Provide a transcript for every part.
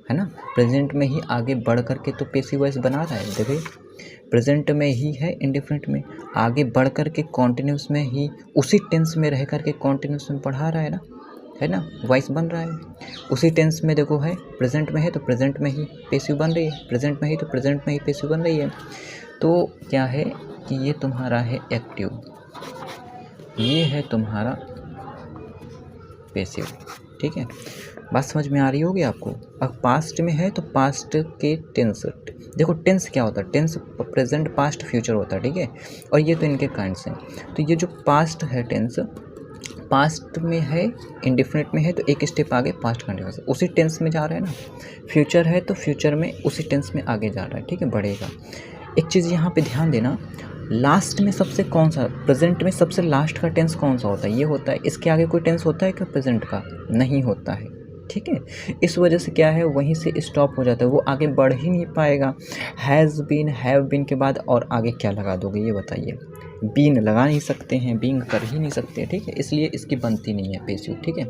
है ना। प्रेजेंट में ही आगे बढ़ कर के तो पेसिव वॉइस बना रहा है। देखिए प्रेजेंट में ही है, इंडिफिनिट में आगे बढ़ कर के कॉन्टिन्यूस में ही उसी टेंस में रह कर के कॉन्टिन्यूस में पढ़ा रहा है ना, वॉइस बन रहा है। उसी टेंस में देखो है, प्रेजेंट में है तो प्रेजेंट में ही पेसिव बन रही है, प्रेजेंट में ही तो प्रेजेंट में ही पेसिव बन रही है। तो क्या है कि ये तुम्हारा है एक्टिव, ये है तुम्हारा पेसिव। ठीक है, बात समझ में आ रही होगी आपको। अब पास्ट में है तो पास्ट के टेंस, देखो टेंस क्या होता है, टेंस प्रेजेंट पास्ट फ्यूचर होता है। ठीक है, और ये तो इनके काइंड्स हैं। तो ये जो पास्ट है टेंस, पास्ट में है, इंडिफिनिट में है तो एक स्टेप आगे पास्ट कंटिन्यूस उसी टेंस में जा रहा है ना। फ्यूचर है तो फ्यूचर में उसी टेंस में आगे जा रहा है। ठीक है, बढ़ेगा। एक चीज़ यहाँ पे ध्यान देना, लास्ट में सबसे कौन सा, प्रेजेंट में सबसे लास्ट का टेंस कौन सा होता है, ये होता है। इसके आगे कोई टेंस होता है क्या प्रेजेंट का, नहीं होता है। ठीक है, इस वजह से क्या है, वहीं से स्टॉप हो जाता है, वो आगे बढ़ ही नहीं पाएगा। हैज़ बीन, हैव बीन के बाद और आगे क्या लगा दोगे ये बताइए, बीन लगा नहीं सकते हैं, बीइंग कर ही नहीं सकते। ठीक है, इसलिए इसकी बनती नहीं है पेसिव। ठीक है,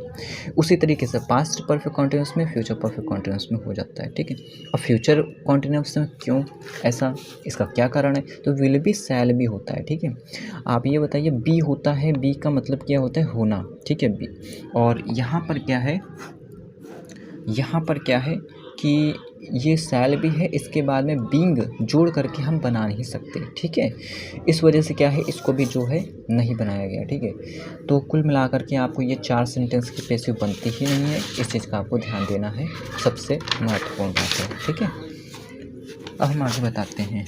उसी तरीके से पास्ट परफेक्ट कॉन्टिन्यूस में, फ्यूचर परफेक्ट कॉन्टिन्यूस में हो जाता है। ठीक है, और फ्यूचर कॉन्टिन्यूस में क्यों ऐसा, इसका क्या कारण है, तो विल बी शैल बी होता है। ठीक है, आप ये बताइए, बी होता है, बी का मतलब क्या होता है, होना। ठीक है, बी, और यहाँ पर क्या है, यहाँ पर क्या है कि ये शैल भी है, इसके बाद में बीइंग जोड़ करके हम बना नहीं सकते। ठीक है, इस वजह से क्या है, इसको भी जो है नहीं बनाया गया। ठीक है, तो कुल मिलाकर के आपको ये 4 सेंटेंस की पेसिव बनती ही नहीं है, इस चीज़ का आपको ध्यान देना है, सबसे महत्वपूर्ण बात है। ठीक है, अब हम आगे बताते हैं।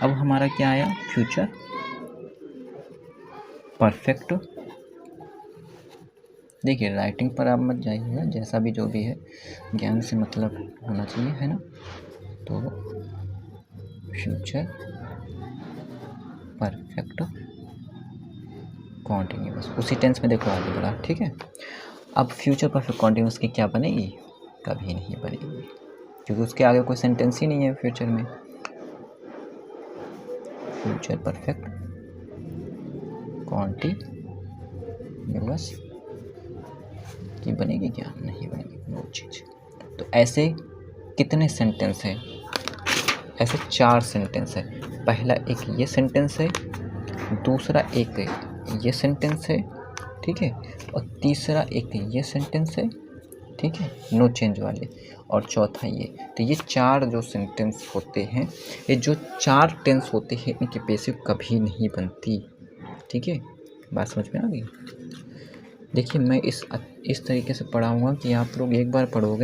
अब हमारा क्या आया, फ्यूचर परफेक्ट। देखिए राइटिंग पर आप मत जाइएगा, जैसा भी जो भी है ज्ञान से मतलब होना चाहिए, है ना। तो फ्यूचर परफेक्ट कॉन्टिन्यूस, उसी टेंस में देखो आगे बढ़ा। ठीक है, अब फ्यूचर परफेक्ट कॉन्टिन्यूस की क्या बनेगी, कभी नहीं बनेगी, क्योंकि उसके आगे कोई सेंटेंस ही नहीं है फ्यूचर में। फ्यूचर परफेक्ट कॉन्टिन्यूस की बनेगी क्या, नहीं बनेगी वो चीज़। तो ऐसे कितने सेंटेंस हैं, ऐसे 4 सेंटेंस है। पहला एक ये सेंटेंस है, दूसरा एक ये सेंटेंस है। ठीक है, और तीसरा एक ये सेंटेंस है। ठीक है, नो चेंज वाले, और चौथा ये। तो ये 4 जो सेंटेंस होते हैं, ये जो 4 टेंस होते हैं, इनकी पेसिव कभी नहीं बनती। ठीक है, बात समझ में आ गई। देखिए मैं इस तरीके से पढ़ाऊँगा कि आप लोग एक बार पढ़ोगे ना